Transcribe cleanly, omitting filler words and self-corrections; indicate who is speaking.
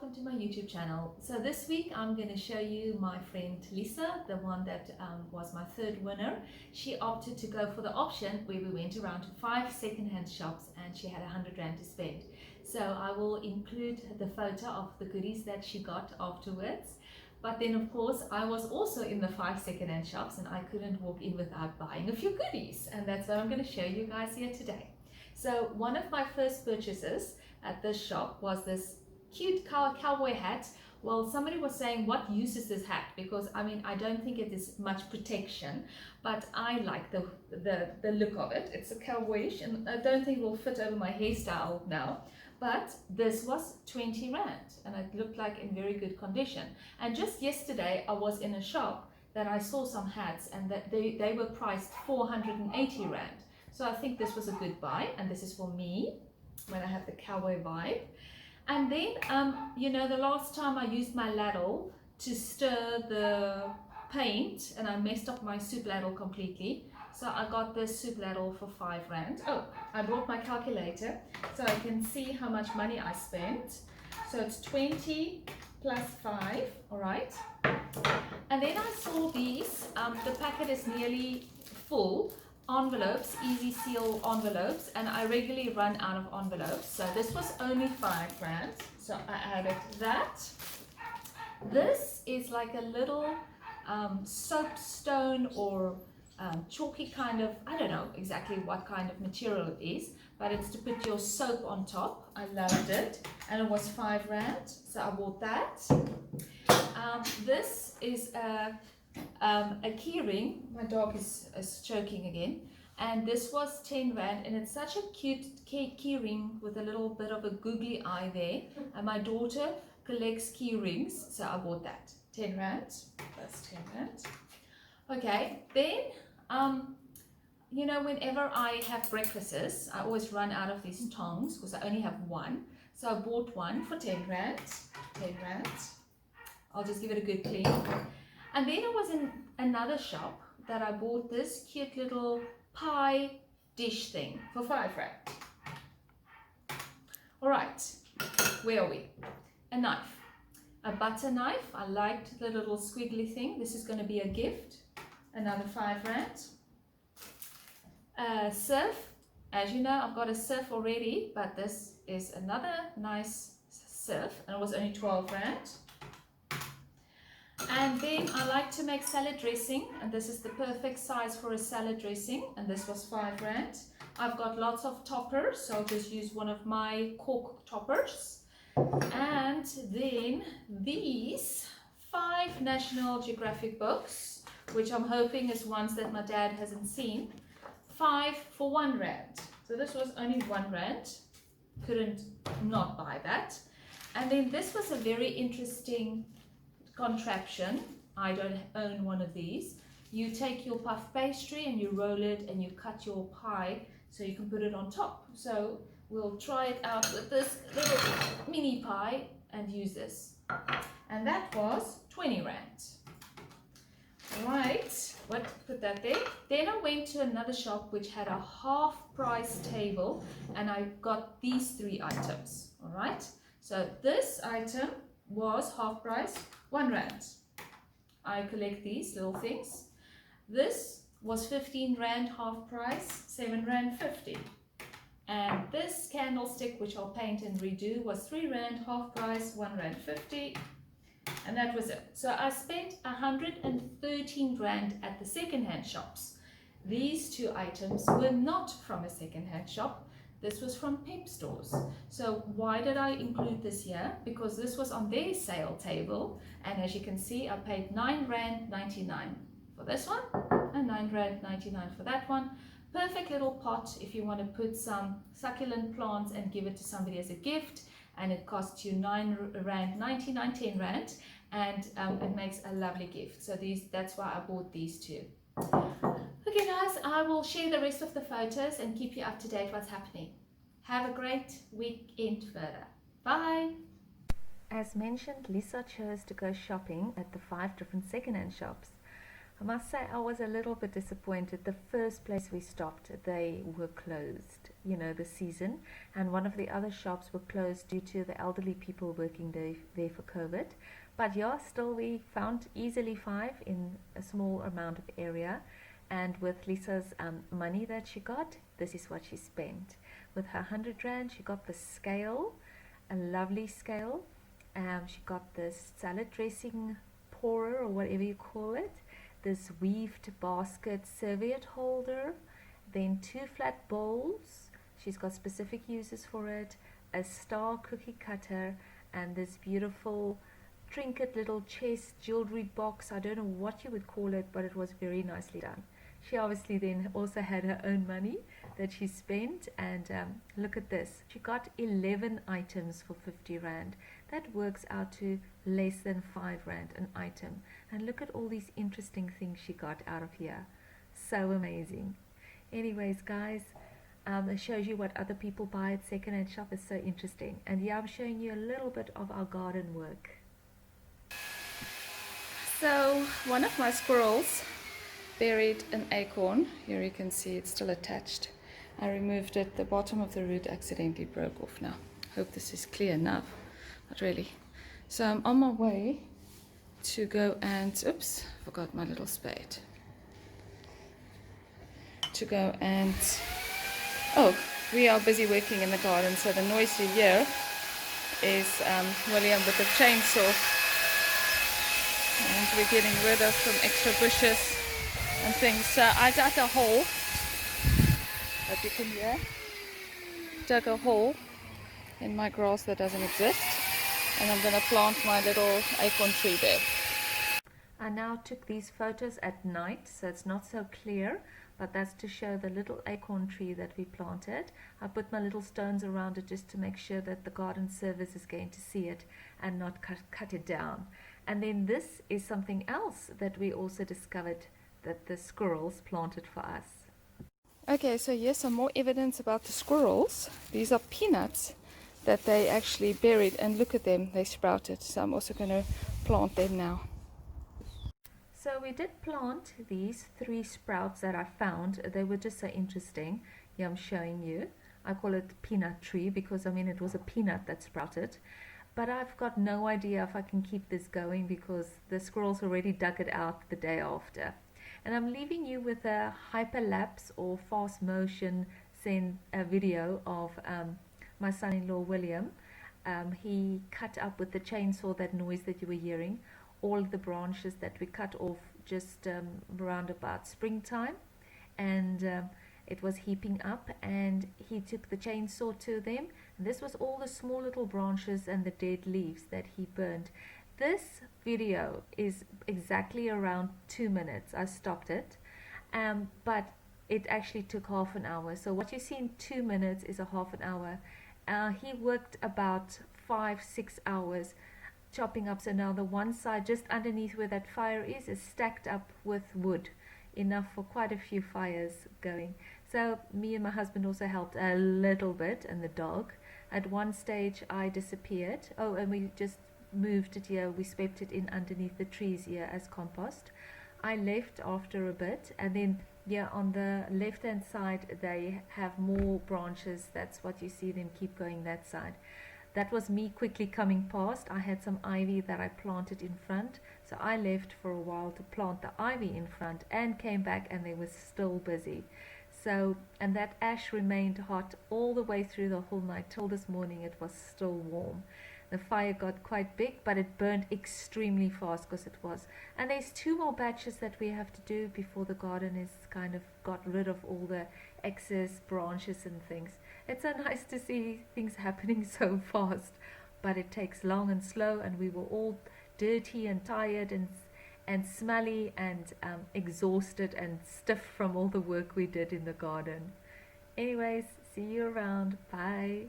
Speaker 1: welcome to my YouTube channel. So this week I'm going to show you my friend Lisa, the one that was my third winner. She opted to go for the option where we went around to 5 second-hand shops and she had 100 Rand to spend. So I will include the photo of the goodies that she got afterwards. But then of course I was also in the 5 second-hand shops and I couldn't walk in without buying a few goodies, and that's what I'm going to show you guys here today. So one of my first purchases at this shop was this cute cowboy hat. Well, somebody was saying, what use is this hat? Because I mean, I don't think it is much protection, but I like the look of it. It's a cowboyish, and I don't think it will fit over my hairstyle now. But this was 20 Rand and it looked like in very good condition. And just yesterday I was in a shop that I saw some hats and that they were priced 480 Rand. So I think this was a good buy, and this is for me when I have the cowboy vibe. And then, you know, the last time I used my ladle to stir the paint and I messed up my soup ladle completely. So I got this soup ladle for 5 Rand. Oh, I brought my calculator so I can see how much money I spent. So it's 20 plus 5, all right. And then I saw these, the packet is nearly full. Envelopes, easy seal envelopes, and I regularly run out of envelopes. So this was only 5 Rand. So I added that. This is like a little soapstone or chalky kind of, I don't know exactly what kind of material it is, but it's to put your soap on top. I loved it, and it was 5 Rand, so I bought that. This is a key ring. My dog is choking again, and this was 10 Rand, and it's such a cute key ring with a little bit of a googly eye there, and my daughter collects key rings, so I bought that. 10 Rand, that's 10 Rand. Okay, then you know, whenever I have breakfasts I always run out of these tongs because I only have one, so I bought one for 10 Rand. 10 Rand. I'll just give it a good clean. And then I was in another shop that I bought this cute little pie dish thing for 5 Rand. Alright, where are we? A knife. A butter knife. I liked the little squiggly thing. This is going to be a gift. Another 5 Rand. Surf. As you know, I've got a surf already, but this is another nice surf, and it was only 12 Rand. And then I like to make salad dressing, and this is the perfect size for a salad dressing, and this was 5 Rand. I've got lots of toppers, so I'll just use one of my cork toppers. And then these 5 National Geographic books, which I'm hoping is ones that my dad hasn't seen. 5 for 1 Rand. So this was only 1 Rand. Couldn't not buy that. And then this was a very interesting contraption. I don't own one of these. You take your puff pastry and you roll it and you cut your pie so you can put it on top. So we'll try it out with this little mini pie and use this. And that was 20 Rand. Right, put that there. Then I went to another shop which had a half price table, and I got these 3 items. All right, so this item was half price, 1 Rand. I collect these little things. This was 15 Rand half price, 7 Rand 50. And this candlestick, which I'll paint and redo, was 3 Rand half price, 1 Rand 50. And that was it. So I spent 113 Rand at the second-hand shops. These 2 items were not from a second-hand shop. This was from Pep stores. So why did I include this here? Because this was on their sale table, and as you can see I paid 9 Rand 99 for this one and 9 Rand 99 for that one. Perfect little pot if you want to put some succulent plants and give it to somebody as a gift, and it costs you 9 Rand 99, 10 Rand, and it makes a lovely gift. So that's why I bought these 2. Okay guys, I will share the rest of the photos and keep you up to date what's happening. Have a great weekend further. Bye! As mentioned, Lisa chose to go shopping at the 5 different second-hand shops. I must say I was a little bit disappointed. The first place we stopped, they were closed, you know, the season, and one of the other shops were closed due to the elderly people working there for COVID. But yeah, still we found easily 5 in a small amount of area. And with Lisa's money that she got, this is what she spent. With her 100 Rand, she got the scale, a lovely scale. She got this salad dressing pourer, or whatever you call it, this weaved basket serviette holder, then 2 flat bowls. She's got specific uses for it, a star cookie cutter, and this beautiful trinket little chest jewelry box. I don't know what you would call it, but it was very nicely done. She obviously then also had her own money that she spent, and look at this. She got 11 items for 50 Rand. That works out to less than 5 Rand an item. And look at all these interesting things she got out of here. So amazing. Anyways, guys, it shows you what other people buy at second-hand shop. Is so interesting. And yeah, I'm showing you a little bit of our garden work.
Speaker 2: So one of my squirrels buried an acorn. Here you can see it's still attached. I removed it. The bottom of the root accidentally broke off now. Hope this is clear enough. Not really. So I'm on my way to go and, oops, forgot my little spade. To go and, oh, we are busy working in the garden, so the noise you hear is William with the chainsaw. And we're getting rid of some extra bushes and things. So I dug a hole, as you can hear, dug a hole in my grass that doesn't exist, and I'm going to plant my little acorn tree there.
Speaker 1: I now took these photos at night, so it's not so clear, but that's to show the little acorn tree that we planted. I put my little stones around it just to make sure that the garden service is going to see it and not cut it down. And then this is something else that we also discovered that the squirrels planted for us.
Speaker 2: Okay, so here's some more evidence about the squirrels. These are peanuts that they actually buried, and look at them, they sprouted. So I'm also going to plant them now.
Speaker 1: So we did plant these 3 sprouts that I found. They were just so interesting. Here I'm showing you. I call it peanut tree because I mean it was a peanut that sprouted. But I've got no idea if I can keep this going because the squirrels already dug it out the day after. And I'm leaving you with a hyperlapse or fast motion video of my son-in-law William. He cut up with the chainsaw, that noise that you were hearing, all the branches that we cut off just around about springtime, and it was heaping up, and he took the chainsaw to them, and this was all the small little branches and the dead leaves that he burned. This video is exactly around 2 minutes. I stopped it, but it actually took half an hour. So what you see in 2 minutes is a half an hour. He worked about 5-6 hours chopping up. So now the one side just underneath where that fire is stacked up with wood, enough for quite a few fires going. So me and my husband also helped a little bit, and the dog. At one stage I disappeared. Oh, and we just moved it here. We swept it in underneath the trees here as compost. I left after a bit, and then yeah, on the left hand side they have more branches. That's what you see them keep going that side. That was me quickly coming past. I had some ivy that I planted in front, so I left for a while to plant the ivy in front and came back and they were still busy. So, and that ash remained hot all the way through the whole night till this morning. It was still warm. The fire got quite big, but it burned extremely fast because it was. And there's 2 more batches that we have to do before the garden is kind of got rid of all the excess branches and things. It's so nice to see things happening so fast, but it takes long and slow, and we were all dirty and tired and smelly and exhausted and stiff from all the work we did in the garden. Anyways, see you around. Bye.